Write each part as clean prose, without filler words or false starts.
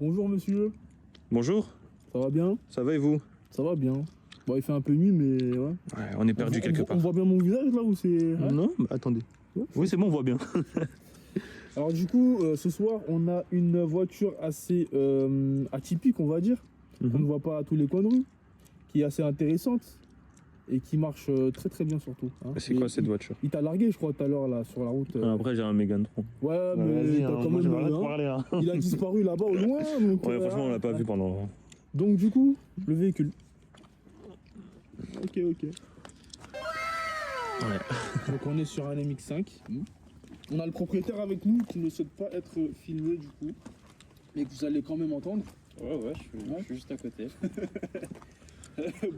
Bonjour monsieur, Bonjour, ça va bien? ça va et vous? Ça va bien. Bon, il fait un peu nuit, mais ouais. Ouais, on est perdu quelque part. On voit bien mon visage là ou c'est. Ouais. Non, bah, attendez. Ouais. Oui, c'est bon, on voit bien. Alors, du coup, ce soir, on a une voiture assez atypique, on va dire. On ne voit pas à tous les coins de rue, qui est assez intéressante et qui marche très très bien surtout. Hein. C'est quoi cette voiture? Il t'a largué, je crois, tout à l'heure là sur la route. Après, j'ai un Mégane 3. Ouais, mais t'as quand même. Parler. Il a disparu là-bas au loin. Donc, Ouais, franchement, on l'a pas vu pendant. Donc, du coup, le véhicule. Ok. Ouais. Donc on est sur un MX5. On a le propriétaire avec nous qui ne souhaite pas être filmé du coup. Mais que vous allez quand même entendre. Ouais, je suis juste à côté.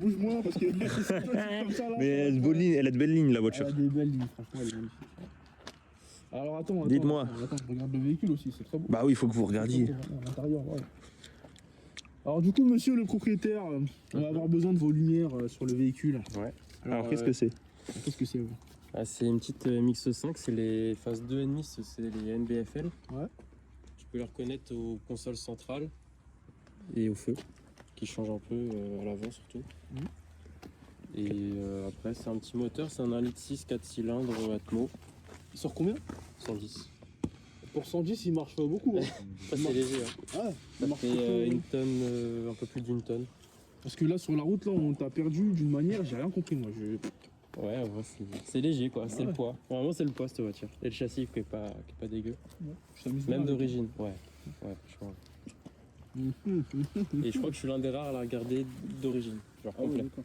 Bouge-moi parce que comme ça là. Mais elle a de belles lignes, la Elle voiture. a des belles lignes, franchement elle est magnifique. Alors attends. Dites-moi. Attends, je regarde le véhicule aussi, c'est très beau. Bah oui, il faut que vous regardiez. À l'intérieur, ouais. Alors du coup monsieur le propriétaire, on va avoir besoin de vos lumières sur le véhicule. Ouais. Alors, qu'est-ce que c'est? Qu'est-ce que c'est ouais. C'est une petite MX5, c'est les phases 2,5, c'est les NBFL. Ouais. Tu peux les reconnaître aux consoles centrales et au feu, qui changent un peu à l'avant surtout. Et après, c'est un petit moteur, c'est un 1,6 litre 4 cylindres Atmo, Il sort combien? 110. Pour 110 il marche beaucoup. Hein. Ça, c'est léger. Hein. Ouais, Ça marche fait plutôt- une tonne, un peu plus d'une tonne. Parce que là sur la route là on t'a perdu d'une manière, j'ai rien compris moi. Ouais, c'est léger quoi, c'est Ouais. le poids. Vraiment, c'est le poids cette voiture. Et le châssis qui est pas dégueu. Je t'amuse bien Même avec- d'origine, ouais, franchement. Et je crois que je suis l'un des rares à la regarder d'origine, genre Ah ouais, complet. d'accord.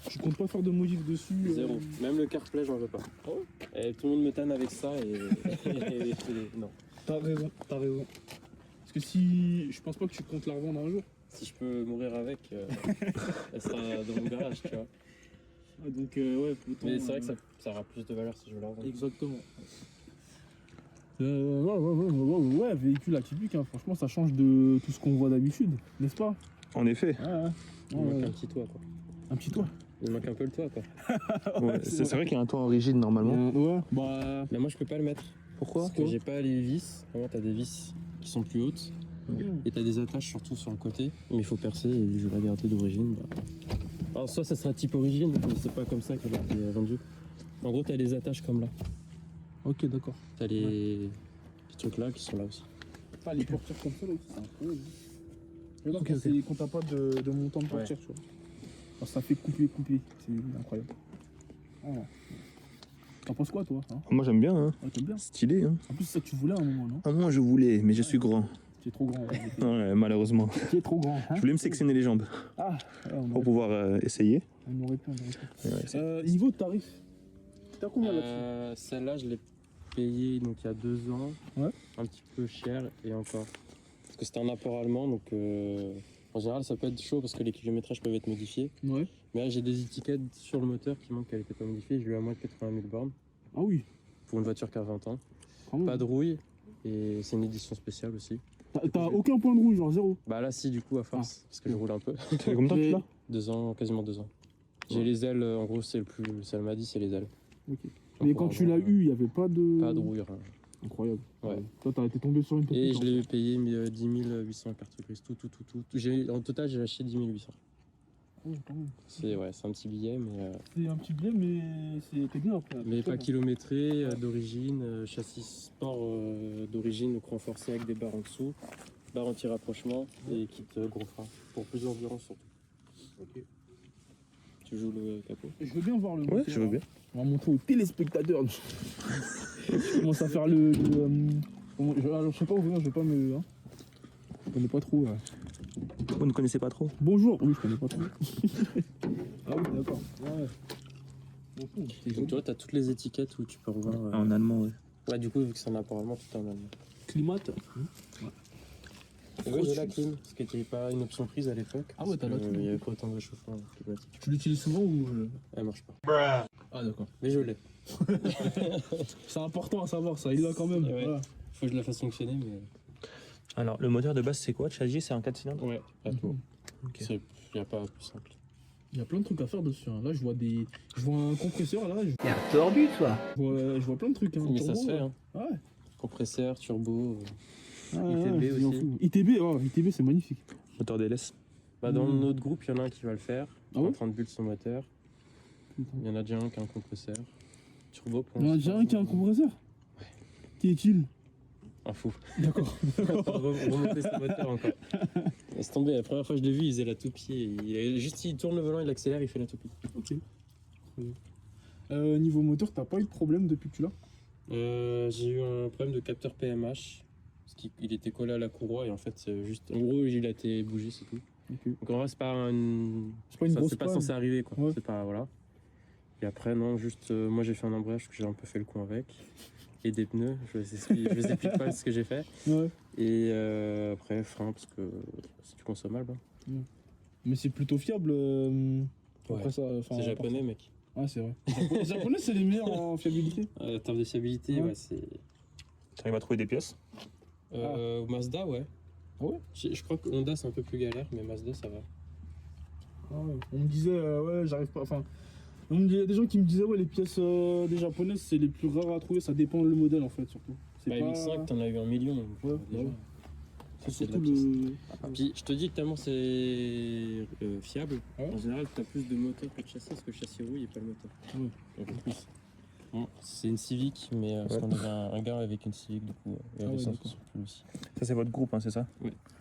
Tu comptes pas faire de modif dessus Zéro. Même le CarPlay, j'en veux pas. Et tout le monde me tanne avec ça et non. T'as raison. Parce que si. Je pense pas que tu comptes la revendre un jour. Si je peux mourir avec, elle sera dans mon garage, tu vois. Ah, donc ouais, autant, Mais c'est vrai que ça aura plus de valeur si je veux la revendre. Exactement. Ouais, véhicule atypique, hein. Franchement ça change de tout ce qu'on voit d'habitude, n'est-ce pas? En effet. Ouais. Il manque un petit toit quoi. Un petit toit. Il manque un peu le toit quoi. Ouais, c'est vrai qu'il y a un toit en rigide normalement. Ouais, bah. Mais moi je peux pas le mettre. Pourquoi? Parce que j'ai pas les vis. Vraiment t'as des vis qui sont plus hautes. Et t'as des attaches surtout sur le côté. Mais il faut percer et je vais la garder d'origine. Alors soit ça sera type origine, mais c'est pas comme ça qu'elle a été vendue. En gros t'as les attaches comme là. Ok, d'accord. T'as les trucs là qui sont là aussi. Ah, les portières comme ça là aussi, c'est incroyable. Regarde Ok, ok. c'est quand t'as pas de montant de portière, tu vois. Alors, ça fait couper, c'est incroyable. Oh. T'en penses quoi toi hein? Moi, j'aime bien, hein. Ouais, t'aimes bien. Stylé, hein. En plus c'est ça que tu voulais à un moment, non? Ah, moi, je voulais, mais je suis grand. Tu es trop grand. Ouais. Ouais, malheureusement. Tu es trop grand. Hein? Je voulais me sectionner les jambes Ah, ouais, pour pouvoir essayer. on aurait pu. Ouais, Niveau de tarif, t'as combien là-dessus? Celle-là, je l'ai payée donc il y a 2 ans. Ouais. Un petit peu cher et encore. Parce que c'était un apport allemand, donc en général ça peut être chaud parce que les kilométrages peuvent être modifiés. Ouais. Mais là j'ai des étiquettes sur le moteur qui montrent qu'elle n'était pas modifiée. Je lui ai à moins de 80 000 bornes Ah oui. pour une voiture qui a 20 ans. Quand même. Pas de rouille et c'est une édition spéciale aussi. T'as aucun point de rouge, genre zéro. Bah là si du coup à force, parce que je roule un peu. Ça fait combien de temps que tu l'as? 2 ans, quasiment 2 ans. J'ai Ouais. les ailes, en gros c'est le plus, ça m'a dit c'est les ailes. Ok. Mais quand tu l'as eu, il n'y avait pas de. Pas de rouille, rien. Incroyable. Ouais. Toi, t'as été tombé sur une petite. Et je l'ai payé 10 800 carte grise, tout. En total, j'ai acheté 10 800. Oh, quand même. C'est un petit billet, C'est un petit billet, mais c'était bien après. mais pas kilométré, d'origine, châssis sport d'origine, donc renforcé avec des barres en dessous, barres anti-rapprochement et kit gros frein, pour plus d'endurance surtout. Ok. Tu joues le capot? Je veux bien voir le. Ouais, moteur, je veux hein. bien. On va montrer aux téléspectateurs. Je commence à faire alors, je sais pas ouvrir, je vais pas me. Hein. Je connais pas trop. Vous ne connaissez pas trop? Bonjour. Oui, je connais pas trop. Ah oui, d'accord. Ouais. Bon, c'est Donc joli. tu vois, tu as toutes les étiquettes où tu peux revoir. En allemand, ouais. Ouais, du coup, vu que c'est un apport allemand, tout est en allemand. Climat. Et ouais, j'ai la clim, ce qui n'était pas une option prise à l'époque. Ah ouais, t'as la parce que clim. Il n'y avait pas autant de réchauffement climatique. Tu l'utilises souvent ou. Elle marche pas. Ah, d'accord. Mais je l'ai. C'est important à savoir ça, il l'a quand même. Ouais. Voilà. Faut que je la fasse fonctionner, mais. Alors, le moteur de base, c'est quoi? Chassis, c'est un 4 cylindres? Ouais, pas tout. Ok. Il n'y a pas plus simple. Il y a plein de trucs à faire dessus. Hein. Là, je vois un compresseur. Là, T'es un tordu, toi. je vois plein de trucs. Hein. Mais ça Turbo, se fait, hein. Ouais. Compresseur, turbo. ITB je m'en aussi. fous. ITB, oh, ITB c'est magnifique. Moteur DLS. Bah, dans Mm. notre groupe, il y en a un qui va le faire. Ah ouais en train de build son moteur. Il y en a déjà un qui a un compresseur. Turbo pour Il y en a déjà un qui a un compresseur. Qui est-il? Un fou. D'accord. Remonter son moteur encore. Laisse tomber, la première fois que je l'ai vu, il faisait la toupie. Juste il tourne le volant, il accélère, il fait la toupie. Ok. Niveau moteur, t'as pas eu de problème depuis que tu l'as? J'ai eu un problème de capteur PMH. Parce qu'il était collé à la courroie et en fait, c'est juste. En gros, il a été bougé, c'est tout. Ok. Donc en vrai, c'est pas une. C'est pas une grosse C'est pas panne. censé arriver quoi. Ouais. C'est pas. Voilà. Et après, non, juste. Moi, j'ai fait un embrayage que j'ai un peu fait le coup avec. Et des pneus. Je vous explique pas ce que j'ai fait. Ouais. Et après, frein, parce que c'est du consommable. Hein. Mais c'est plutôt fiable. Après Ouais. ça, enfin, C'est japonais, mec. Ah, c'est vrai. Les Japonais, c'est les meilleurs en fiabilité. En termes de fiabilité, Ouais. ouais, c'est. T'arrives à trouver des pièces? Mazda, ouais. Ah ouais? Je crois que Honda, c'est un peu plus galère, mais Mazda, ça va. Ah ouais. On me disait, ouais, j'arrive pas. Enfin, il y a des gens qui me disaient, ouais, les pièces des japonaises, c'est les plus rares à trouver. Ça dépend le modèle en fait, surtout. C'est Bah, pas. 1005, t'en as eu 1 million. Donc, Ouais, déjà. ouais. C'est C'est de surtout la pièce. le. Puis je te dis que tellement c'est fiable, Ouais. en général tu as plus de moteur que de châssis parce que le châssis rouille et pas le moteur. Ouais. Donc en plus. Bon, c'est une Civic, mais parce qu'on avait un gars avec une Civic du coup, et Ah ouais, l'essence d'accord. sur plus aussi. Ça, c'est votre groupe, hein, c'est ça?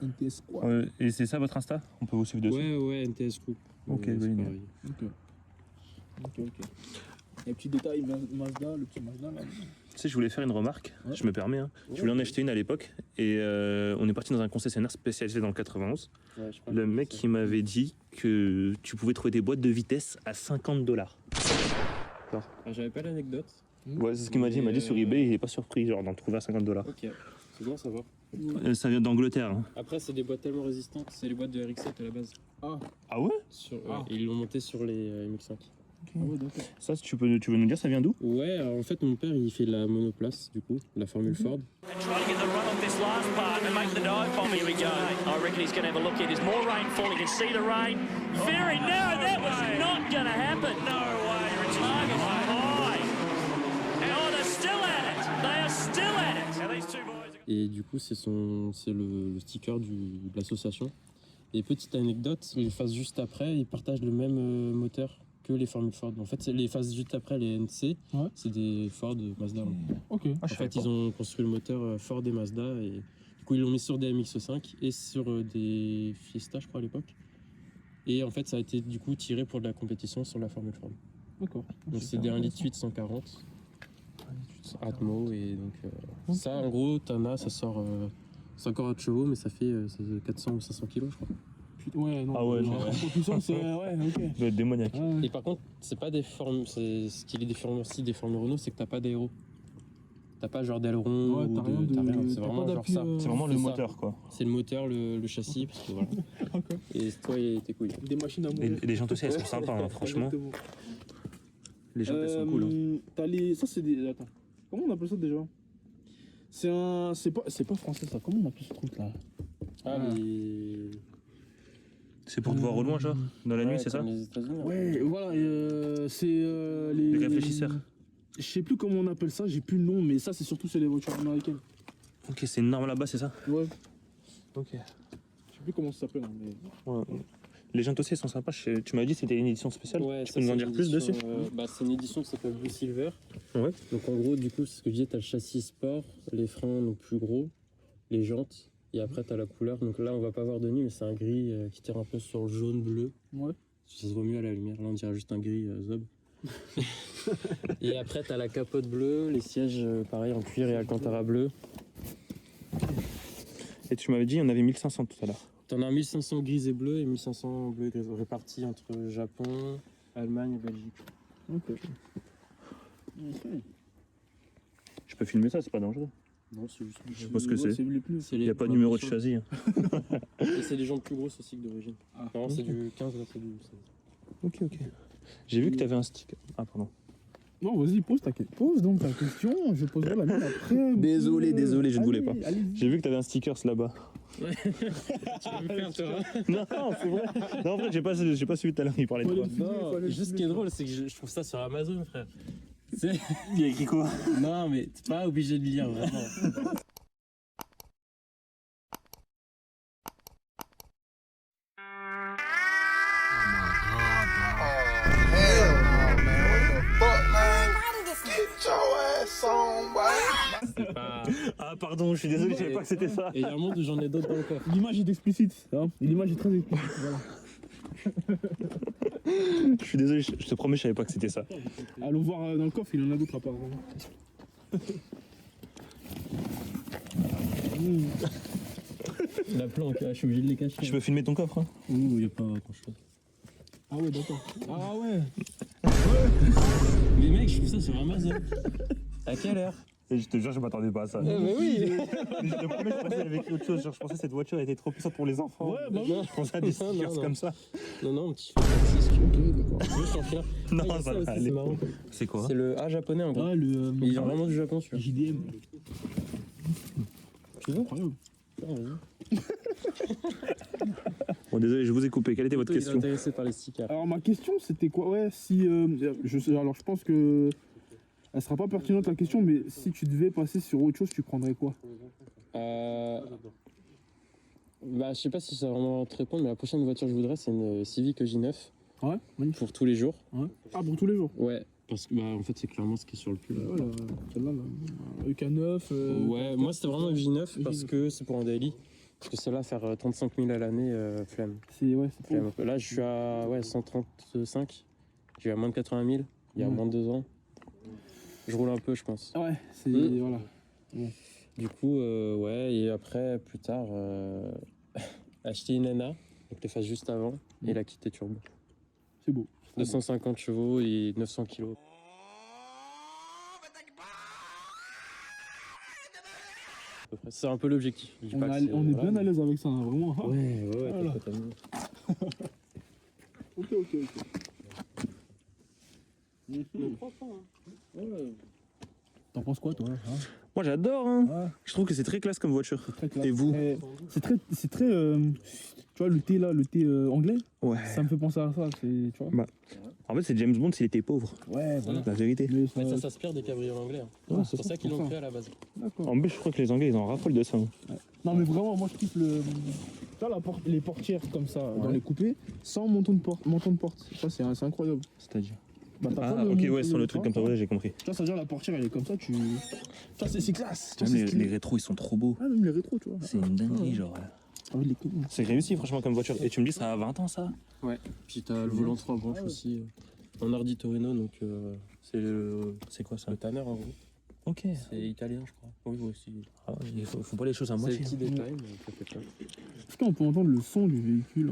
NTS quoi? Et c'est ça votre Insta? On peut vous suivre dessus? Ouais, NTS Group. Ok, c'est génial. pareil. Ok. Les petits détails, Mazda, le petit Mazda là. Tu sais, je voulais faire une remarque, Ouais. je me permets. Hein. Je voulais en acheter une à l'époque et on est parti dans un concessionnaire spécialisé dans le 91. Ouais, je crois Le que mec c'est- qui m'avait dit que tu pouvais trouver des boîtes de vitesse à 50 $. Ah, j'avais pas l'anecdote. Ouais, c'est ce qu'il m'a dit. Il m'a dit sur eBay, il est pas surpris genre d'en trouver à 50 $. Ok, c'est bon à savoir. Ça vient d'Angleterre. Hein. Après, c'est des boîtes tellement résistantes, c'est les boîtes de RX-7 à la base. Ah ouais? Et ils l'ont monté sur les MX-5. Ah ouais, d'accord. Ça, tu veux nous dire, ça vient d'où? Ouais, alors en fait, mon père il fait de la monoplace, du coup, la Formule Ford. And trying to get the run off this last part and make the dive bomb. Here we go. I reckon he's going to have a look here. There's more rain falling. You can see the rain. Very narrow. That was not going to happen. No way, Richard. Target high. Oh, they're still at it. They are still at it. Now these two boys are... Et du coup, c'est le sticker de l'association. Et petite anecdote, les phases juste après, ils partagent le même moteur que les Formule Ford. En fait, les phases juste après, les NC, Ouais. c'est des Ford Mazda. Ok. En fait, ils ont construit le moteur Ford et Mazda. Et du coup, ils l'ont mis sur des MX-5 et sur des Fiesta, je crois, à l'époque. Et en fait, ça a été du coup tiré pour de la compétition sur la Formule Ford. D'accord. Donc c'est des 1,8 litre 140 Atmo et donc ça en gros t'en as, ça sort 140 chevaux mais ça fait 400 ou 500 kilos je crois. Ouais, non. Ah ouais, non. non. En puissance, ouais, ok. Ça doit être démoniaque. Ouais. Et par contre c'est pas des formes, ce qui les différencie aussi des formes Renault c'est que t'as pas d'aéro. T'as pas genre d'aileron Ouais, ou t'as rien de. t'as rien, c'est t'as vraiment pas genre d'appui, ça. C'est vraiment le C'est ça. moteur, quoi. C'est le moteur, le châssis parce que voilà. Ok. Et toi et tes couilles. Des machines à Et mourir. les jantes aussi, elles sont sympas, hein, franchement. Exactement. Les jantes, elles sont cool. Hein. T'as les. Ça, c'est des. Attends. Comment on appelle ça déjà? C'est un. C'est pas français ça. Comment on appelle ce truc là? Ah les. C'est pour te voir au loin, genre, dans la nuit, Ouais, c'est ça? comme les États-Unis. Ouais, voilà. C'est les. Les réfléchisseurs. Je sais plus comment on appelle ça, j'ai plus le nom, mais ça, c'est surtout sur les voitures américaines. Ok, c'est une norme là-bas, c'est ça? Ouais. Ok. Je sais plus comment ça s'appelle, hein, mais. Ouais. Les jantes aussi, elles sont sympas. Tu m'as dit que c'était une édition spéciale. Ouais, Tu ça, peux nous en c'est dire une plus dessus? édition, c'est une édition qui s'appelle Blue Silver. Ouais. Donc en gros, du coup, c'est ce que je disais, t'as le châssis sport, les freins donc plus gros, les jantes, et après t'as la couleur. Donc là, on va pas voir de nuit, mais c'est un gris qui tire un peu sur le jaune-bleu. Ouais. Ça se voit mieux à la lumière. Là, on dirait juste un gris zob. Et après, t'as la capote bleue, les sièges pareil en cuir et alcantara bleu. Et tu m'avais dit, il y en avait 1500 tout à l'heure. T'en as 1500 gris et bleu et 1500 bleu et gris répartis entre Japon, Allemagne et Belgique. Ok. Je peux filmer ça, c'est pas dangereux. Non, c'est juste. Je sais pas ce que c'est. les pneus. C'est Il n'y a pas de numéro de châssis. Hein. Et c'est des jantes plus grosses aussi que d'origine. Ah, Non, c'est ok. du 15, là c'est du 16. Ok, ok. J'ai vu que tu avais un sticker. Ah, pardon. Non, vas-y, pose donc ta question, je poserai la mienne après. Désolé, je ne voulais pas. Allez-y. J'ai vu que tu avais un sticker là-bas. Tu veux me faire toi? Non, c'est vrai. Non, en vrai, j'ai pas suivi tout à l'heure, il parlait de quoi. Non, juste ce qui est drôle, c'est que je trouve ça sur Amazon, frère. C'est- Il y a écrit quoi? Non, mais t'es pas obligé de lire, vraiment. C'est pas... Ah, pardon, je suis désolé, je savais pas que c'était ça. Et il y a un monde où j'en ai d'autres dans le coffre. L'image est explicite, hein. L'image est très explicite, voilà. Je suis désolé, je te promets, je savais pas que c'était ça. Allons voir dans le coffre, il y en a d'autres apparemment. La planque, je suis obligé de les cacher. Je peux filmer ton coffre, hein? Ouh, il n'y a pas grand chose. Ah ouais, d'accord. Ah ouais. Mais mec, je trouve ça sur Amazon. À quelle heure? Et je te jure, je m'attendais pas à ça. Mais oui. Je te promets, je pensais avec autre chose. Genre, je pensais que cette voiture était trop puissante pour les enfants. Ouais, bah oui. Je pensais à des Non, stickers non. comme ça. Non, petit fait si tu veux. Ok, d'accord. Tu veux, je t'en file un. Non, Ah, il y a ça va aussi, aller. c'est marrant. C'est quoi? C'est le A japonais en gros. Ah, le. Mais il vient vraiment du Japon, celui-là. JDM. Tu veux? Incroyable. Ah, vas-y. Bon, désolé, je vous ai coupé. Quelle était votre Il est question? intéressé par les stickers. Alors ma question c'était quoi? Ouais, si alors je pense que elle sera pas pertinente la question, mais si tu devais passer sur autre chose, tu prendrais quoi? Bah, je sais pas si ça va vraiment te répondre, mais la prochaine voiture que je voudrais, c'est une Civic EJ9 Ouais, magnifique. pour tous les jours. Ouais. Ah, pour tous les jours. Ouais. Parce que bah en fait c'est clairement ce qui est sur le pull. Ouais, celle-là, EK9. Ouais, moi c'était vraiment EJ9 parce que c'est pour un daily. Parce que celle-là, faire 35 000 à l'année, flemme. C'est ouais, c'est Flemme. Là, je suis à 135. J'ai à moins de 80 000, il y a Ouais. moins de 2 ans. Je roule un peu, je pense. Ouais, c'est voilà. Du coup, ouais, et après, plus tard, acheter une Nana, donc les phases juste avant, et la quitter turbo. C'est beau. 250 chevaux et 900 kilos. À peu près. C'est un peu l'objectif. Je dis On, pas que on c'est- est voilà, bien mais- à l'aise avec ça, hein, vraiment. Ah. Ouais, Voilà. t'as pas mis. Ok. T'en penses quoi, toi? Hein? Moi, j'adore, hein. Ouais, Je trouve que c'est très classe comme voiture. c'est très classe. Et vous? C'est très, tu vois, le thé là, le thé anglais, Ouais. ça me fait penser à ça, tu vois. En fait, c'est James Bond s'il était pauvre. Ouais, voilà. La vérité. Mais Mais ça s'inspire des cabriolets anglais. Hein. Ouais, C'est pour ça qu'ils l'ont fait à la base. D'accord. En plus, je crois que les Anglais, ils en raffolent de ça. Hein. Non, mais vraiment, moi je kiffe tu vois, les portières comme ça, dans les coupés, sans menton de porte. Ça, c'est incroyable. C'est-à-dire? Bah, t'as Ah, pas ok, ouais, sur le truc tu comme ça, vois, ouais, j'ai compris. Tu vois, ça veut dire la portière, elle est comme ça, tu vois, c'est classe. Tu vois, Même c'est stylé. les rétros, ils sont trop beaux. Ah, même les rétros, tu vois. C'est une dinguerie, genre. Ah, oui, les coups. C'est réussi, franchement, comme voiture. Et tu me dis, ça a 20 ans, ça? Ouais. Puis t'as le volant 3 branches aussi. En Hardy Torino, donc C'est quoi ça? le Tanner en gros. Ok. C'est italien, je crois. Oui, vous aussi. Ah ouais, il faut pas les choses à C'est moitié. le petit détail, mais ça fait pas. Est-ce qu'on peut entendre le son du véhicule?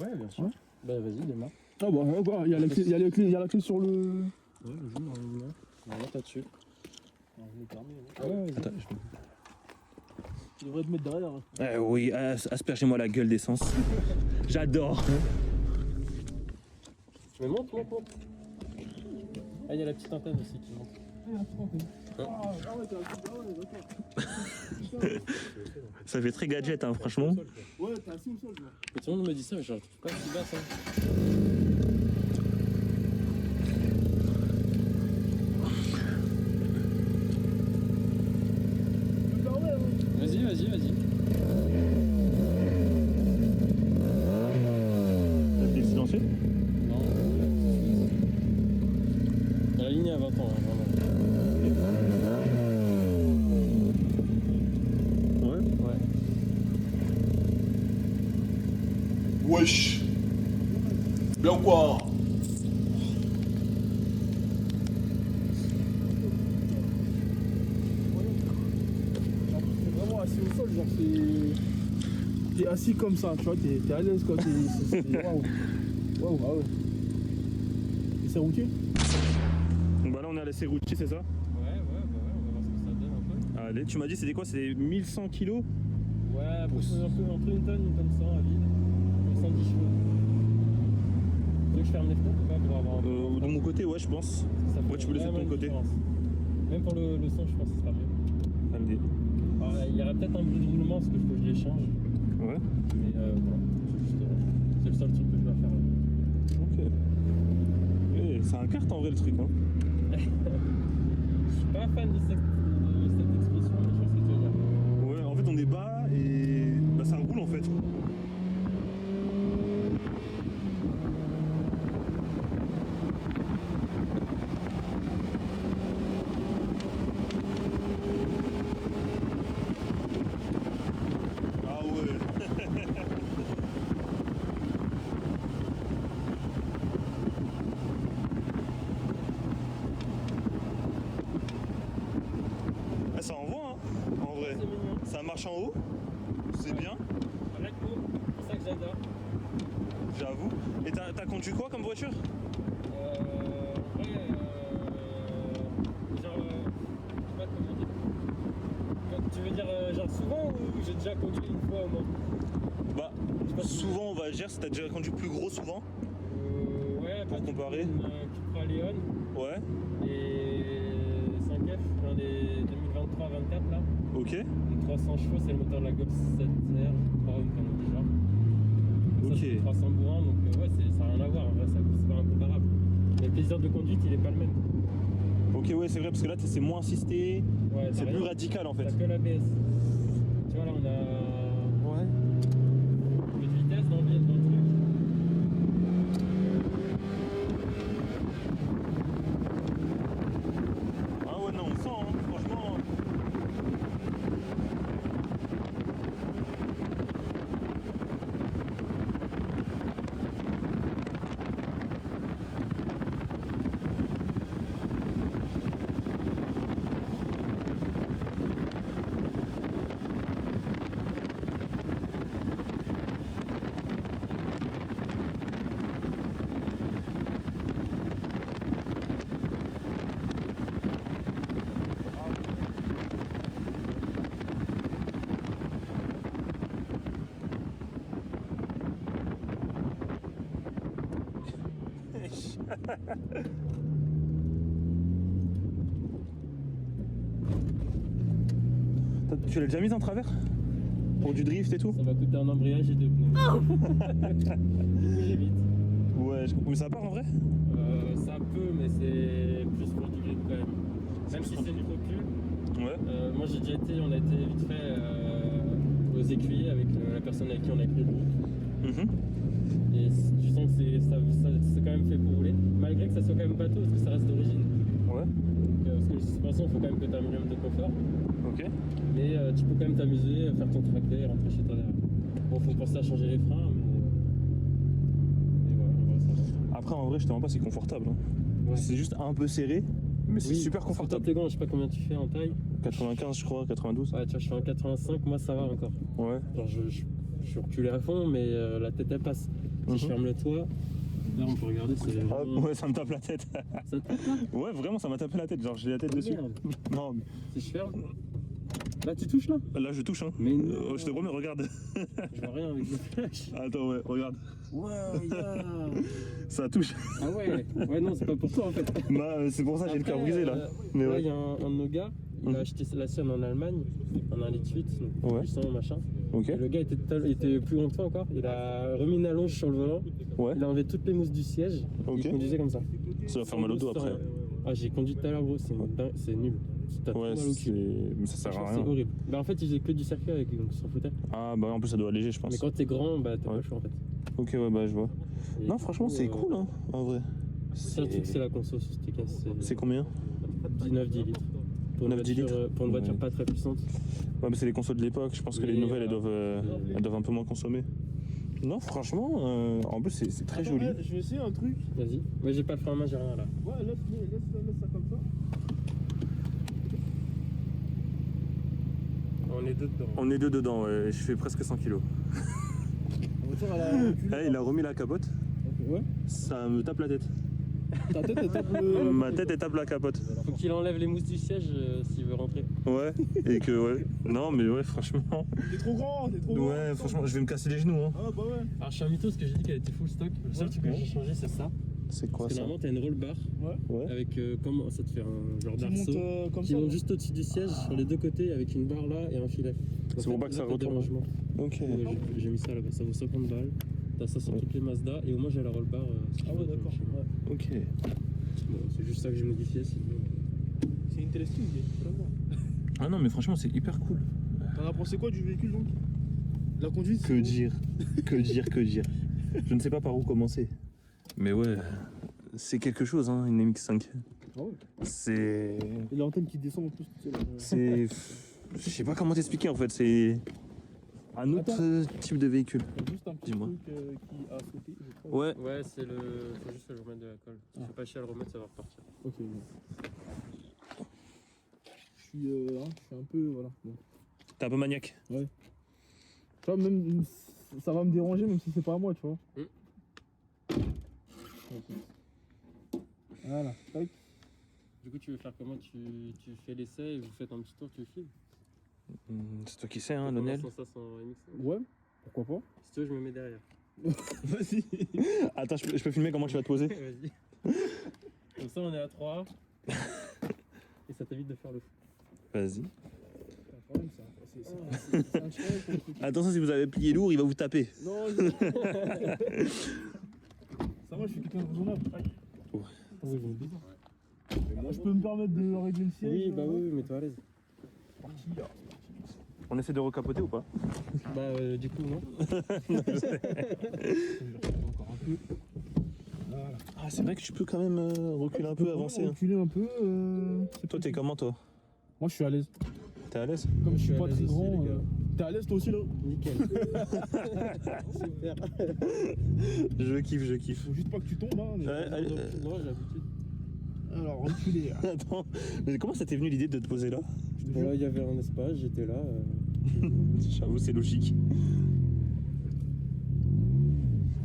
Ouais, bien sûr. Ouais. Bah vas-y, démarre. Ah, bah, ouais, bah, il y a la clé sur le. Ouais, vas-y, normalement. Normalement, t'as dessus. Ouais, vas-y. Attends, Tu devrais te mettre derrière. Hein. oui, aspergez-moi la gueule d'essence. J'adore. Mais monte. Ah, il y a la petite antenne aussi qui monte. Ça fait très gadget, hein, franchement. Ouais, t'es assis au sol, là. Mais tout le monde me dit ça, mais je la trouve pas si basse. Hein. Vas-y. T'es silencieux? Non. La ligne est à 20 ans, hein, vraiment. Ouais. Ouais. Wesh. Bien ou quoi? T'es vraiment assis au sol, genre t'es assis comme ça, tu vois, t'es à l'aise quoi, waouh. Waouh, ah ouais. Et c'est routier? Donc bah là, on est à la routier, c'est ça? Ouais, on va voir ce que ça donne un peu. Allez, tu m'as dit, c'était quoi? C'est 1100 kilos? Ouais, après, c'est un peu entre une tonne 100 à vide. 110 chevaux. Tu veux que je ferme les fenêtres ou pas pour avoir un peu De mon côté, ouais, je pense. ça fait ouais, tu peux laisser de ton vraiment une côté. différence. Même pour le son, je pense que ce sera mieux. Allez. Alors, il y aura peut-être un bruit de roulement parce que je les change. Ouais. Mais voilà, c'est le seul truc que je dois faire. Ok. C'est un kart en vrai le truc, hein. Je suis pas fan de cette expression, mais je vois ce que tu veux dire. Ouais, en fait on est bas et bah ça roule en fait. ça envoie, hein, en vrai. C'est mignon. Ça marche en haut, c'est bien, Très cool. C'est ça que j'adore. j'avoue. Et t'as conduit quoi comme voiture? En vrai, genre, je sais pas comment dire. Tu veux dire genre souvent ou j'ai déjà conduit une fois au moins? Bah, Je sais pas si- souvent on va dire si t'as déjà conduit plus gros souvent. Ouais, Pour comparer. Une Cupra Leon Ouais, et 5F, genre des 2023-24 là. ok. Donc 300 chevaux, c'est le moteur de la Golf 7R, je crois, une connerie du genre. Donc ça, Ok. c'est 300 bourrins, donc ouais, ça n'a rien à voir, en vrai, c'est pas incomparable. Mais le plaisir de conduite, il est pas le même. Ok, ouais, c'est vrai, parce que là c'est moins assisté, Ouais, c'est t'as plus rien. radical en fait. T'as que l'ABS. Tu vois, là, on a Ouais. peu de vitesse dans le truc. Ah ouais, non, on sent, hein, franchement. Tu l'as déjà mise en travers? Pour du drift et tout? Ça va coûter un embrayage et deux pneus. Du coup, j'évite. Ouais, je comprends. Mais ça part en vrai? Ça peut, mais c'est plus pour du grip quand même. Même si c'est du recul. Ouais. Moi j'ai déjà été, on a été vite fait aux écuyers avec la personne avec qui on a créé le groupe. Mhm. Et tu sens que c'est quand même fait pour rouler. Malgré que ça soit quand même bateau parce que ça reste d'origine. Ouais. Parce que les suspensions, il faut quand même que tu aies un minimum de confort. Ok. Mais tu peux quand même t'amuser, faire ton tracté et rentrer chez toi derrière. Bon, faut penser à changer les freins, mais voilà, en vrai, ça va. Après, en vrai, je te mens pas, c'est confortable, hein. Ouais. C'est juste un peu serré, mais c'est Oui, super parce que toi, confortable. t'es grand, je sais pas combien tu fais en taille. 95, je crois, 92. Ouais, tu vois, je fais un 85, moi ça va encore. Ouais. Genre, je suis reculé à fond, mais la tête elle passe. Si je Mhm. ferme le toit, là on peut regarder, c'est Ah, vraiment... ouais, ça me tape la tête. Ça te tape là? Ouais, vraiment, ça m'a tapé la tête. Genre, j'ai la tête dessus. Merde. Non, mais Si je ferme... Là tu touches là? là, je touche, hein. Mais non. Je te promets, regarde. Je vois rien avec le flash. Attends, ouais, regarde. Ouais, yeah. Ça touche. Ah ouais, ouais non, c'est pas pour toi en fait. Bah, c'est pour ça que j'ai le cœur Après, brisé, là. Mais là, ouais. il y a un de nos gars, il Mhm. a acheté la sienne en Allemagne, en 1,8 litre, donc Ouais. 800 machin. Ok. Et le gars était plus long que toi encore, il a remis une allonge sur le volant, Ouais. il a enlevé toutes les mousses du siège, Ok. il conduisait comme ça. Ça va faire mal au dos Sans après. rien. Ah, j'ai conduit tout à l'heure, bro, c'est nul. T'as trop Ouais, mal au c'est. cul. Mais ça sert Franchement, à c'est rien. horrible. Bah en fait, il faisait que du circuit avec, donc il s'en foutait. Ah, bah en plus, ça doit alléger, je Mais pense. quand t'es grand, bah t'as Ouais. pas le choix en fait. Ok, ouais, bah je vois. Et Non, du franchement, coup, c'est cool, hein, en vrai. C'est un truc, c'est la conso sur cette caisse. C'est combien? 19-10 litres. Pour une 9-10 voiture, litres. pour une voiture Ouais. pas très puissante. Ouais, mais c'est les consoles de l'époque. Je pense que les Oui, nouvelles, voilà. elles doivent un peu moins consommer. Non, franchement, en plus, c'est très joli. Je vais essayer un truc. Vas-y. Moi j'ai pas le frein à main, j'ai rien là. Ouais, laisse ça comme ça. On est deux dedans. On est deux dedans, ouais. Je fais presque 100 kilos. La voiture, elle a reculé. Eh, il a remis la capote. Ouais. Ça me tape la tête. Ta tête, elle tape le. Ma tête, elle tape la capote. Faut qu'il enlève les mousses du siège s'il veut rentrer. Ouais. Et que, ouais. Non, mais ouais, franchement. T'es trop grand, t'es trop grand. Ouais, franchement, je vais me casser les genoux, hein. Ah bah ouais. Alors je suis un mytho parce que j'ai dit qu'elle était full stock. Le seul truc que j'ai changé c'est ça. C'est quoi Parce que ça? normalement t'as une roll bar Ouais. avec comme ça te fait un genre Qui d'arceau monte comme qui ça. monte juste au-dessus du siège sur les deux côtés avec une barre là et un filet. C'est pour pas que ça pas de retourne. dérangement. Ok. J'ai mis ça là-bas, ça vaut 50 balles. T'as ça sur Ouais. toutes les Mazda et au moins j'ai la roll bar. Si Ah tu ouais, veux, d'accord. chez moi. Ouais. Ok. Bon, c'est juste ça que j'ai modifié sinon. C'est interesting, vraiment. Ah non, mais franchement, c'est hyper cool. T'en as pensé quoi du véhicule donc? La conduite? Que dire? Que dire? Que dire? Je ne sais pas par où commencer. Mais ouais, c'est quelque chose, hein, une MX-5. Ah ouais. C'est. Et l'antenne qui descend en plus, tu sais. Là. C'est. Je sais pas comment t'expliquer en fait, c'est. Un autre type de véhicule. Il y a juste un petit Dis-moi. truc qui a sauté, je crois. Ouais. Ouais, c'est le. Faut juste le remettre de la colle. Si tu fais pas chier à le remettre, ça va repartir. Ok, bon. Je je suis un peu, voilà. Bon. T'es un peu maniaque. Tu vois, même, ça va me déranger même si c'est pas à moi, tu vois. Voilà, tac. Du coup, tu veux faire comment? Tu fais l'essai et vous faites un petit tour, tu le filmes? C'est toi qui sais, hein, On Lionel. lance ça sans remix. Ouais, pourquoi pas. Si tu veux, je me mets derrière. Vas-y. Attends, je peux filmer comment tu vas te poser. Vas-y. Comme ça, on est à 3. Et ça t'évite de faire le fou. Vas-y. C'est un challenge. Attention, si vous avez plié lourd, il va vous taper. Non, ça va, je suis quelqu'un de raisonnable. Ouais. Oui, moi, je peux me permettre de régler le siège. Oui, bah oui, mets-toi à l'aise. On essaie de recapoter ou pas? Bah, du coup, non. Encore un peu. Voilà. Ah, c'est vrai que tu peux quand même reculer un peu, avancer. Hein. Reculer un peu. Toi, t'es comment, toi? Moi, je suis à l'aise. T'es à l'aise? Comme je suis à pas l'aise très aussi, grand. les gars. T'es à l'aise toi aussi là? Nickel. Super. Je kiffe. Faut juste pas que tu tombes, hein. Ouais, allez, Non, j'ai l'habitude. Alors, reculer. Attends, mais comment ça t'est venu l'idée de te poser là? Voilà, il y avait un espace, j'étais là. J'avoue, c'est logique.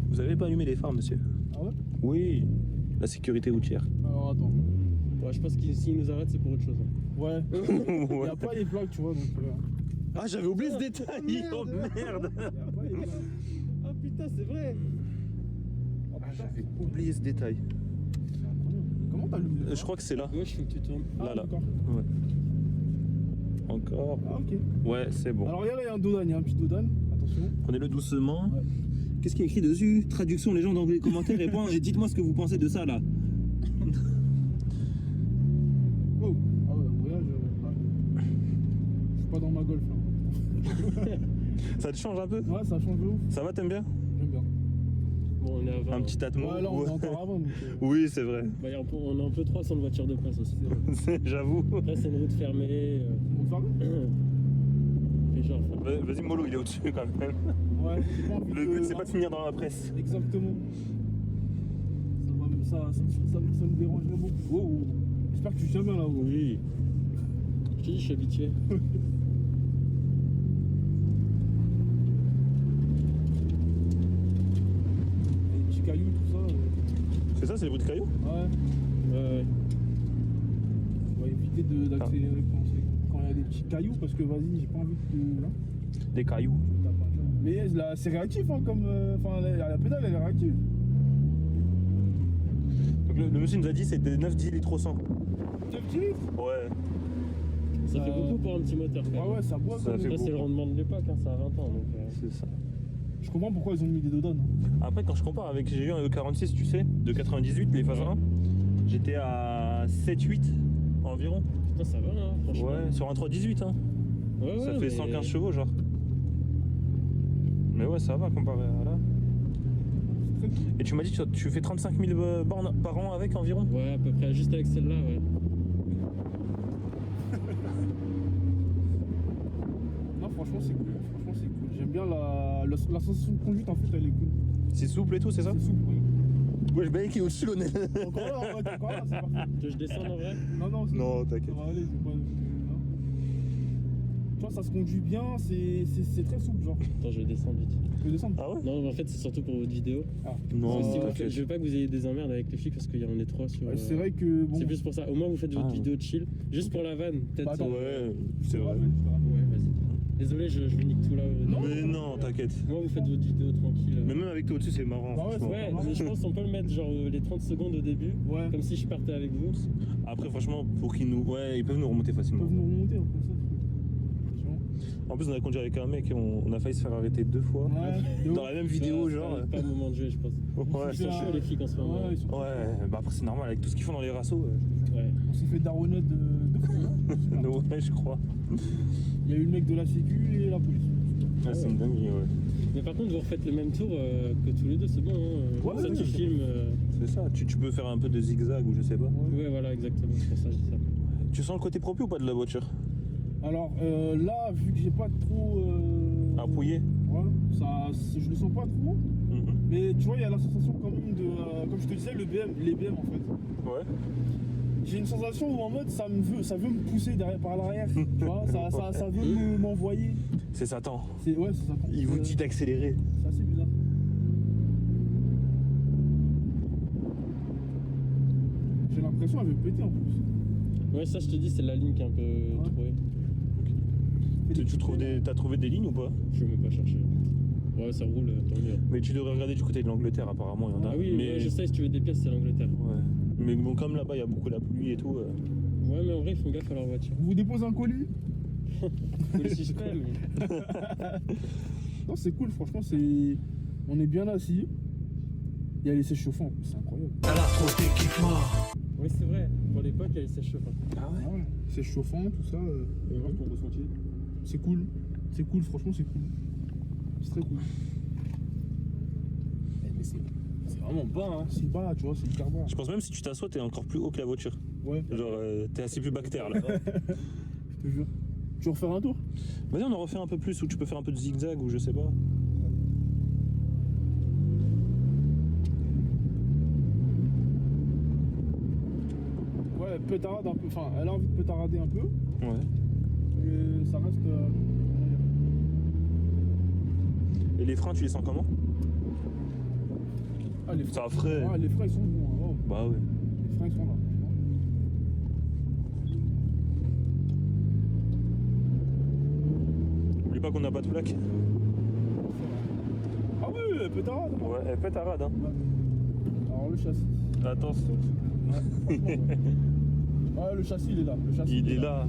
Vous avez pas allumé les phares, monsieur? Ah ouais? Oui, la sécurité routière. Alors, attends. Ouais, je pense que s'ils nous arrêtent, c'est pour autre chose. Hein. Ouais. Il y a pas les plaques, tu vois, donc. Ah, j'avais oublié ce détail. Oh merde. Y a pas les plaques. Ah putain, c'est vrai. Ah, j'avais oublié ce détail. C'est incroyable. Comment t'allumes les Je crois que c'est là. Gauche, faut que tu tournes. Là. d'accord. Ouais. Encore. Ah, ok. Ouais, c'est bon. Alors, il y a un dodan, il y a un petit dodan. Attention. Prenez-le doucement. Ouais. Qu'est-ce qui est écrit dessus? Traduction, les gens dans les commentaires répondent et dites-moi ce que vous pensez de ça là. Oh. Ah ouais, en voyage. Je suis pas dans ma golf là. Ça te change un peu? Ouais, ça change de ouf. Ça va, t'aimes bien? J'aime bien. Bon, on est à 20. Un petit atmo. Ouais, là, on est encore avant. Donc, Oui, c'est vrai. Bah, on est un peu 3 sans le voiture de place aussi. J'avoue. Après, c'est une route fermée. on va faire Et genre, Vas-y, Molo, il est au-dessus quand même. Ouais, j'ai pas envie Le but, c'est pas de finir dans la presse. Exactement. Ça me dérangerait beaucoup. Oh, oh. J'espère que tu tiens bien là-haut. oui. Je te dis, je suis habitué. Les petits cailloux, tout ça. C'est ça, c'est les bruits de cailloux? Ouais. Ouais. On va éviter d'accélérer quand il y a des petits cailloux parce que vas-y, j'ai pas envie de. Là, Des cailloux. mais là, c'est réactif, hein, comme. Enfin, la pédale, elle est réactive. Donc le monsieur nous a dit c'était 9-10 litres au 100. 2 petits litres. Ouais. Ça fait beaucoup pour un petit moteur. quand même. Ouais, ça boit. Ça quand fait même. Après, c'est le beaucoup. rendement de l'époque, hein, ça a 20 ans. Donc, C'est ça. Je comprends pourquoi ils ont mis des dodans. Hein. Après, quand je compare avec, j'ai eu un E46, tu sais, de 98, les phases 1, j'étais à 7-8 environ. putain, ça va, hein, franchement. Ouais, sur un 318, hein. Ouais, Ça ouais, fait mais- 115 chevaux, genre. Mais ouais, ça va comparé à là. C'est très cool. Et tu m'as dit que tu fais 35 000 bornes par an avec environ? Ouais, à peu près, juste avec celle-là, ouais. Non, franchement, c'est cool. Franchement, c'est cool. J'aime bien la sensation de conduite, en fait, elle est cool. C'est souple et tout, c'est ça? C'est souple, oui. Ouais, je baille qui est au-dessus, Lionel. Encore là, en vrai, encore là, c'est parfait. Tu veux que je descende en vrai? Non, Non, ça t'inquiète. va aller, c'est pas. Non. Tu vois, ça se conduit bien, c'est très souple, genre. Attends, je vais descendre vite. Tu peux descendre. Ah ouais? Non, mais en fait, c'est surtout pour votre vidéo. Non, Parce que si vous t'inquiète. faites- je veux pas que vous ayez des emmerdes avec les flics parce qu'on est 3 sur. Ouais, c'est vrai que. Bon. C'est plus pour ça. Au moins, vous faites votre Ah, vidéo chill. Juste pour la vanne, peut-être. Bah, attends. Ouais, c'est vrai. Ouais, vas-y. Désolé, je vous nique tout là. Mais non, t'inquiète. Moi, vous faites votre vidéo tranquille. Mais même avec toi au-dessus, c'est marrant. Bah ouais, franchement. Ouais, mais je pense qu'on peut le mettre genre les 30 secondes au début. Ouais. Comme si je partais avec vous. Après, franchement, pour qu'ils nous. Ouais, ils peuvent nous remonter Ils facilement. peuvent nous remonter, hein, comme ça. Attention. En plus, on a conduit avec un mec et on a failli se faire arrêter 2 fois. Ouais, de Dans ouf. la même vidéo, Ça, genre. c'est pas le moment de jouer, je pense. Ouais. Ils sont chauds, les flics en ce moment. Ouais, ils sont- Ouais, bah après, c'est normal, avec tout ce qu'ils font dans les rassos. Ouais. On s'est fait daronner de fou. Hein. Ouais, je crois. Il y a eu le mec de la sécu et la police. Ah, c'est une dinguerie, ouais. Mais par contre, vous refaites le même tour que tous les deux, c'est bon. Hein. Ouais, ça, ouais, tu ouais. filmes. C'est ça, tu peux faire un peu de zigzag ou je sais pas. Ouais, voilà, exactement. C'est pour ça que je dis ça. Tu sens le côté propre ou pas de la voiture? Alors là, vu que j'ai pas trop. Appuyé? Ouais, je le sens pas trop. Mhm. Mais tu vois, il y a la sensation quand même de. Comme je te disais, les BM en fait. Ouais. j'ai une sensation où en mode ça veut me pousser derrière, par l'arrière. Tu vois, ça veut m'envoyer. C'est Satan. Ouais, c'est ça. Il vous dit d'accélérer. C'est assez bizarre. J'ai l'impression qu'elle veut péter en plus. Ouais, ça, je te dis, c'est la ligne qui est un peu trouée. T'as trouvé des lignes ou pas? Je vais même pas chercher. Ouais, ça roule, tant mieux. Mais tu devrais regarder du côté de l'Angleterre, apparemment, il y en a. Ah oui, mais je sais, si tu veux des pièces, c'est l'Angleterre. Ouais. Mais bon, comme là-bas, il y a beaucoup la pluie et tout. Ouais, mais en vrai, ils font gaffe à leur voiture. Vous déposez un colis? Si je pèle, mais... Non, c'est cool, franchement, on est bien assis. Il y a les sèche-chauffants en plus, c'est incroyable. Oui, c'est vrai. Pour l'époque, il y a les sèche-chauffants. Ah ouais, sèche-chauffant, tout ça. Ton ressenti. C'est cool. C'est cool, franchement, c'est cool. C'est très cool. Mais c'est vraiment bas, hein. C'est bas, tu vois, c'est hyper bas. Je pense même si tu t'assois, t'es encore plus haut que la voiture. Ouais. Genre, t'es assez plus bactère là. Je te jure. Tu veux refaire un tour? Vas-y, on en refait un peu plus, ou tu peux faire un peu de zigzag, ou je sais pas. Ouais, elle pétarade un peu. Enfin, elle a envie de pétarader un peu. Ouais. Et ça reste. Et les freins, tu les sens comment? Ah, les freins. Ça ferait. Ah, les freins, ils sont bons. Hein. Oh. Bah ouais. Les freins, ils sont là. Oublie pas qu'on n'a pas de plaque. Ah oui, elle pétarade. Ouais, elle pétarade, hein. Alors, le châssis. Attention. Ouais, le châssis, il est là. Le châssis, Il est là.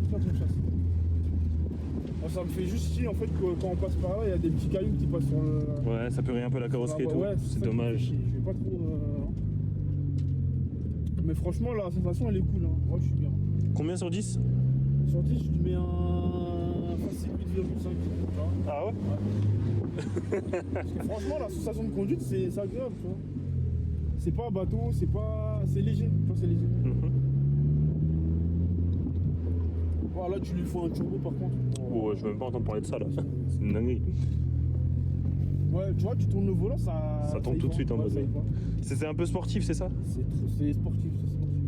C'est pas ton châssis. Moi, ça me fait juste chier en fait que quand on passe par là, il y a des petits cailloux qui passent sur le. Ouais, ça peut rien un peu la carrosserie et tout. Ouais, c'est ça qui me fait dommage. chier. Je vais pas trop. Mais franchement, la sensation elle est cool. Hein. Moi, je suis bien. Combien sur 10? Sur 10, je mets un facile 8,5. Ah ouais? Parce que franchement, la sensation de conduite, c'est agréable, tu vois. C'est pas bateau, c'est pas. C'est léger, tu vois, c'est léger. Voilà, là, tu lui faut un turbo par contre. Oh, je veux même pas entendre parler de ça là. C'est une dinguerie. Ouais, tu vois, tu tournes le volant, ça tombe y tout de va. suite en Ouais, mode. ça y va. C'est un peu sportif, c'est ça? C'est sportif, c'est sportif.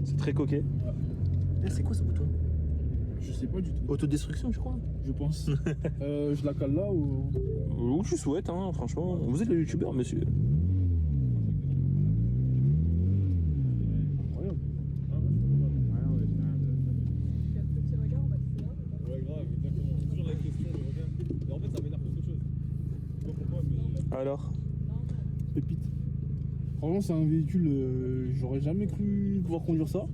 C'est très coquet. C'est quoi ce bouton? Je sais pas du tout. Autodestruction, je crois. Je pense. Je la cale là ou. Où tu souhaites, hein, franchement. Vous êtes le youtubeur, monsieur. Incroyable. Petit regard, on va te faire. Ouais, grave, exactement. C'est toujours la question, le regard. Et en fait, ça m'énerve plus qu'autre chose. Je sais pas pourquoi, mais... Alors? Pépite. Franchement, c'est un véhicule. J'aurais jamais cru pouvoir conduire ça.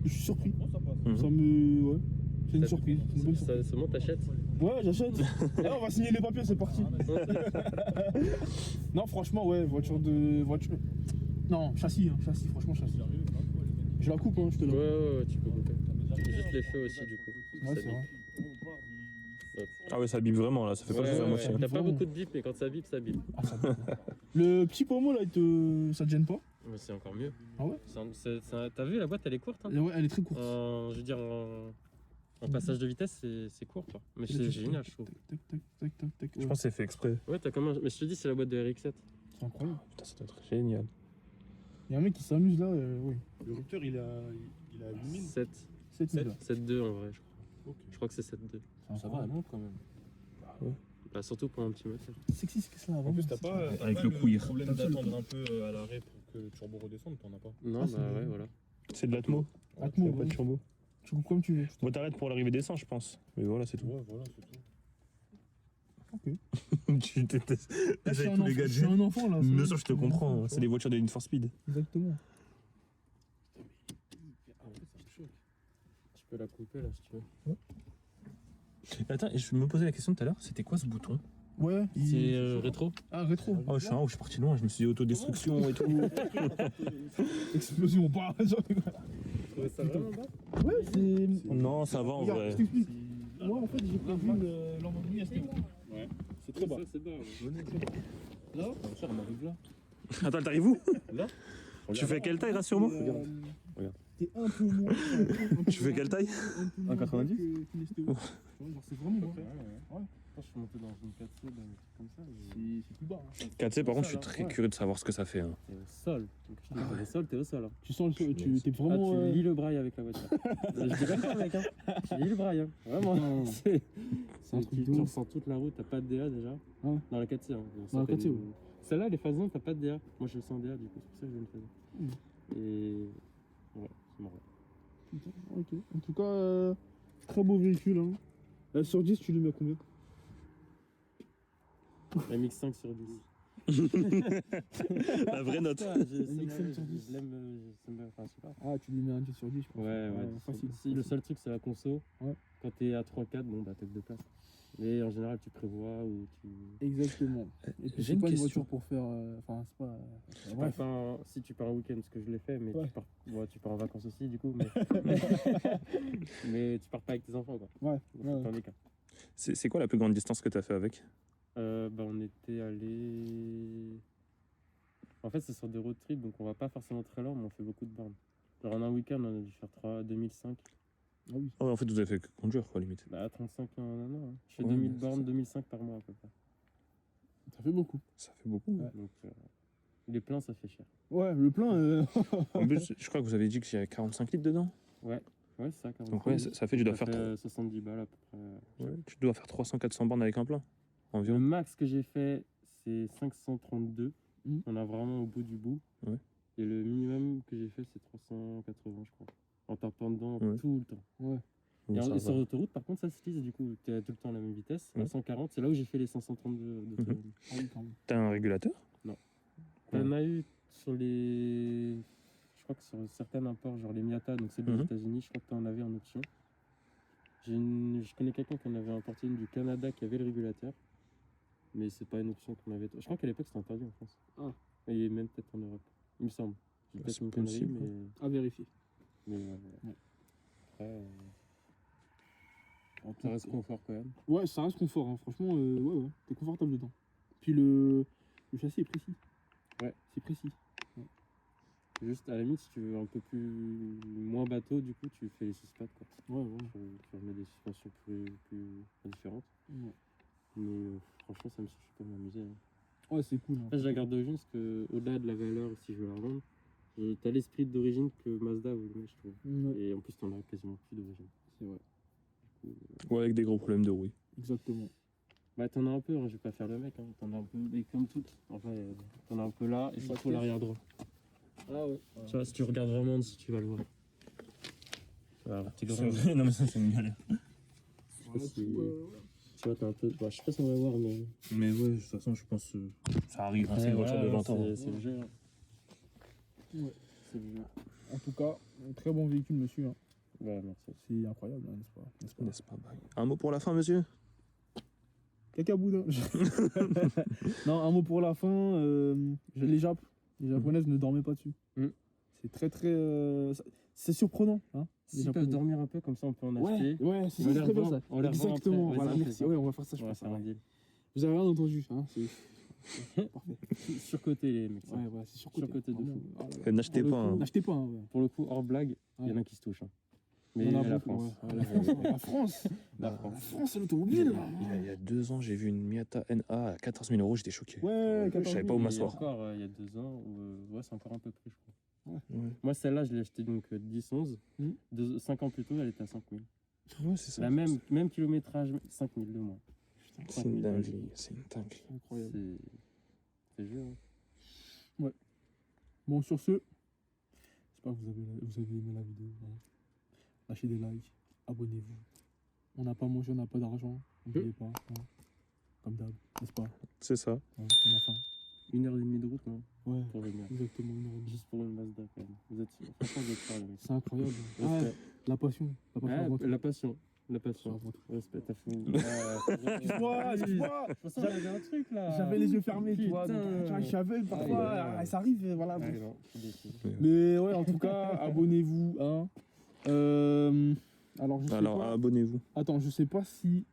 Je suis surpris. Non, ça passe. Ça me. Ouais. C'est une surprise. C'est une bonne surprise. Ça monte, t'achètes? Ouais, j'achète. Là, on va signer les papiers, c'est parti. Non, franchement, ouais, voiture. Non, châssis, franchement, châssis. Je la coupe, hein, je te la coupe. Ouais, tu peux couper. Juste les feux aussi, du coup. Ouais, Ça c'est vrai. bip. Ah ouais, ça bip vraiment là, ça fait pas juste la moitié. T'as pas beaucoup de bip, mais quand ça bip, ça bip. Ah, ça va. Le petit pommeau là, ça te gêne pas? Mais c'est encore mieux. Ah ouais? T'as vu, la boîte, elle est courte, hein? Ouais, elle est très courte. Je veux dire, en passage de vitesse, c'est court, quoi. Mais c'est génial, je trouve. Tac. Je pense que c'est fait exprès. Ouais, t'as comme un... Mais je te dis, c'est la boîte de RX7. C'est incroyable. Putain, ça doit être génial. Il y a un mec qui s'amuse là, oui. Le rupteur, il a 8000. 7. 7000. 7.2 en vrai, je crois. Ok. Je crois que c'est 7.2. Ça va, elle monte quand même. Bah, surtout pour un petit moteur. Sexy, c'est que ça avant. En plus, t'as pas, Avec le queer. problème d'attendre un peu à l'arrêt pour que le turbo redescende, t'en as pas. Non, Ah, bah c'est- ouais, voilà. C'est de l'atmo. Atmo, Y a pas de turbo. Tu coupes comme tu veux. Bon, t'arrêtes pour l'arrivée des seins, je pense. Mais voilà, c'est tout. Ouais, voilà, c'est tout. Tu t'essayes Je suis tous les je suis gadgets. un enfant là. Bien sûr, je te comprends. hein. C'est des voitures de Need for Speed. Exactement. Tu peux la couper là si tu veux. Attends, je me posais la question tout à l'heure, c'était quoi ce bouton? Ouais. C'est rétro. Ah, rétro. Oh, je suis parti loin, je me suis dit autodestruction et tout. Explosion, pas. Ouais, ça vraiment bas. Ouais, c'est. Non, ça va en Regarde, vrai. je t'explique. Moi, en fait, j'ai prévu le Lamborghini à cette époque. Ouais. C'est très bas. C'est bas. Là, Ça, elle m'arrive là. Attends, t'arrives où? Là. Tu fais quelle taille, rassure-moi? Regarde. T'es un peu moins. Tu fais quelle taille? 1,90? C'est vraiment bas. Ouais. je suis monté dans une 4C, dans un truc comme ça. mais C'est plus bas. Hein. 4C, par Au contre, je suis sol, très ouais. curieux de savoir ce que ça fait. Hein. T'es au sol. Donc, je te dis, t'es au sol, t'es au sol. Hein. Tu sens le sol, Mais t'es vraiment. Tu lis le braille avec la voiture. Je dis même pas, mec. Hein. Tu lis le braille. Hein. Vraiment. Putain. C'est un truc de tu ouf. ressens toute la route, t'as pas de DA déjà. Ouais. Dans la 4C. Hein. Dans la 4C, ouais. Celle-là, les phases 1, t'as pas de DA. Moi, je le sens DA, du coup, c'est pour ça que je vais une phase. Et. Ouais, c'est marrant. Putain, ok. En tout cas, très beau véhicule. Hein. Sur 10, tu lui mets combien? MX5 sur 10. La vraie note. MX5 sur 10. Je l'aime. Enfin, je sais pas. Ah, tu lui mets un 10 sur 10, je pense. Ouais, facile. Si, le seul truc, c'est la conso. Ouais. Quand t'es à 3-4, bon, bah, tête de place. Mais en général, tu prévois ou tu. Exactement. Et puis, J'ai c'est une pas une question. voiture pour faire. Enfin, c'est pas. Tu Bref. pars pas si tu pars un week-end, ce que je l'ai fait, mais Ouais. tu pars en vacances aussi, du coup. Mais, mais tu pars pas avec tes enfants, quoi. Ouais. Donc, t'en es qu'un. C'est quoi la plus grande distance que tu as fait avec? Bah, on était allé. En fait, c'est sur des road trips, donc on va pas forcément très loin, mais on fait beaucoup de bornes. Genre en un week-end, on a dû faire 2005. Ah oui. Ah ouais, en fait, vous avez fait que conduire, quoi, limite. Bah, à 35 en un an. Hein. Je fais Ouais, 2000 mais bornes, ça- 2005 par mois à peu près. Ça fait beaucoup. Ça fait beaucoup. Ouais. Donc, les pleins, ça fait cher. Ouais, le plein. En plus, je crois que vous avez dit qu'il y avait 45 litres dedans. Ouais, c'est ça, 40. Donc ouais, ça fait, tu dois faire... 70 balles à peu près. Ouais, tu dois faire 300-400 bornes avec un plein. Le Environ. max que j'ai fait, c'est 532. Mhm. On a vraiment au bout du bout. Ouais. Et le minimum que j'ai fait, c'est 380, je crois. En tapant dedans Ouais. tout le temps. Ouais. Donc, ça Et sur va. l'autoroute, par contre, ça se lise, du coup, tu es tout le temps à la même vitesse. Ouais. À 140, c'est là où j'ai fait les 532 d'autoroute. Ah oui, quand même. T'as un régulateur? On a eu sur les. Je crois que sur certains imports, genre les Miata, donc c'est des Mhm. États-Unis, je crois que tu en avais en option. Je connais quelqu'un qui en avait importé une du Canada qui avait le régulateur. Mais c'est pas une option qu'on avait. Je crois qu'à l'époque c'était interdit en France. Ah. Et même peut-être en Europe. Il me semble. J'ai Bah, peut-être c'est une connerie, possible, mais. À vérifier. Mais ouais. Ouais. Après, En tout ça reste cas. confort quand même. Ouais, ça reste confort. Hein. Franchement, ouais. T'es confortable dedans. Puis le châssis est précis. Ouais. C'est précis. Juste à la limite, si tu veux un peu plus. Moins bateau, du coup, tu fais les 6 pattes quoi. Ouais. Tu remets des suspensions plus différentes. Ouais, Mais franchement, ça me suffit pas à m'amuser. Hein. ouais c'est cool. Hein. Après, je la garde d'origine parce que, au-delà de la valeur, si je veux la revendre, t'as l'esprit d'origine que Mazda voulait mettre, je trouve. Ouais, Et en plus, t'en as quasiment plus d'origine. c'est vrai. Ouais, avec des gros problèmes de rouille. Exactement. Bah, t'en as un peu, hein, je vais pas faire le mec, hein. T'en as un peu, mais comme toutes. Enfin, t'en as un peu là, et surtout l'arrière droit. Ah ouais. Tu vois, si tu regardes vraiment dessus, tu vas le voir. Voilà, t'es grand. Non, mais ça, c'est une galère. Voilà, si- tout, Tu vois, t'as un peu. Bah, je sais pas si on va voir, mais. Mais ouais, de toute façon, je pense que ça arrive. Hein, c'est une voiture de 20 ans. C'est le jeu. Hein. Ouais. C'est le jeu. En tout cas, un très bon véhicule, monsieur. Hein. Ouais, merci. C'est incroyable, hein, n'est-ce pas? N'est-ce pas? N'est-ce pas, Bag? Un mot pour la fin, monsieur? Caca boudin. Non, un mot pour la fin. Les Japonaises ne dormaient pas dessus. Mm. C'est c'est surprenant. Hein, les S'ils peuvent Japonais. dormir un peu, comme ça on peut en Ouais, acheter. ouais, c'est On les très bien revend- ça. on les revend Exactement, après. voilà, Vas-y, merci. fais ça. Ouais, on va faire ça, je On va pense. faire un deal. Vous avez rien entendu, hein, c'est parfait. Surcoté les mecs. Ouais, ouais, c'est surcoté. Surcoté de Vraiment. fou. Ah là là. N'achetez Pour le pas. coup, Hein. N'achetez pas, hein, ouais. Pour le coup, hors blague, il y en Ouais. a qui se touchent. Hein. Il Mais y en a la beaucoup, France. ouais. La France, hein, la France. La La France. France, c'est l'automobile. Il y a 2 ans, j'ai vu une Miata NA à 14 000 €, j'étais choqué. Ouais, Je savais pas où Et m'asseoir. encore, il y a 2 ans, ouais, c'est encore un peu près, je crois. Ouais, Moi, celle-là, je l'ai achetée donc 10-11. Mhm. 5 ans plus tôt, elle était à 5000. ouais c'est ça. La même kilométrage, 5000 de moins. C'est une dinguerie. C'est une dinguerie. Incroyable. C'est jeu. Hein. Bon, sur ce, j'espère que vous avez aimé la vidéo. Hein. Lâchez des likes, abonnez-vous. On n'a pas mangé, on n'a pas d'argent. N'oubliez pas. Hein. Comme d'hab, n'est-ce pas? C'est ça. Ouais, on a faim. 1h30 de route, non? Ouais, Pour venir. exactement. une heure et demie. Juste pour une Mazda, quand même. Franchement, vous êtes forts, les mecs. C'est incroyable. Respect. La passion. La passion avant tout. La passion. La Ça passion. avant tout. Respect, t'as fou. Excuse-moi. J'avais un truc là. J'avais les yeux fermés, tu vois. Putain. Donc, tu vois, je suis aveugle Aïe, parfois. aïe, aïe. Ça arrive, voilà. Ah, bref. non, je suis déçu. Mais ouais, en tout cas, abonnez-vous. Hein. Alors, je sais Alors, pas. abonnez-vous. Attends, je sais pas si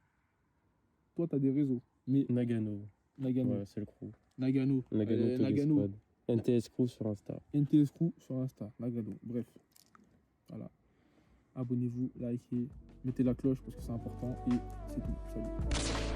toi t'as des réseaux. Mais Nagano. Nagano. Ouais, c'est le crew. Nagano. Nagano, Toggy Nagano. Squad. NTS Crew sur Insta. NTS Crew sur Insta. Nagano. Bref. Voilà. Abonnez-vous, likez, mettez la cloche parce que c'est important. Et c'est tout. Salut.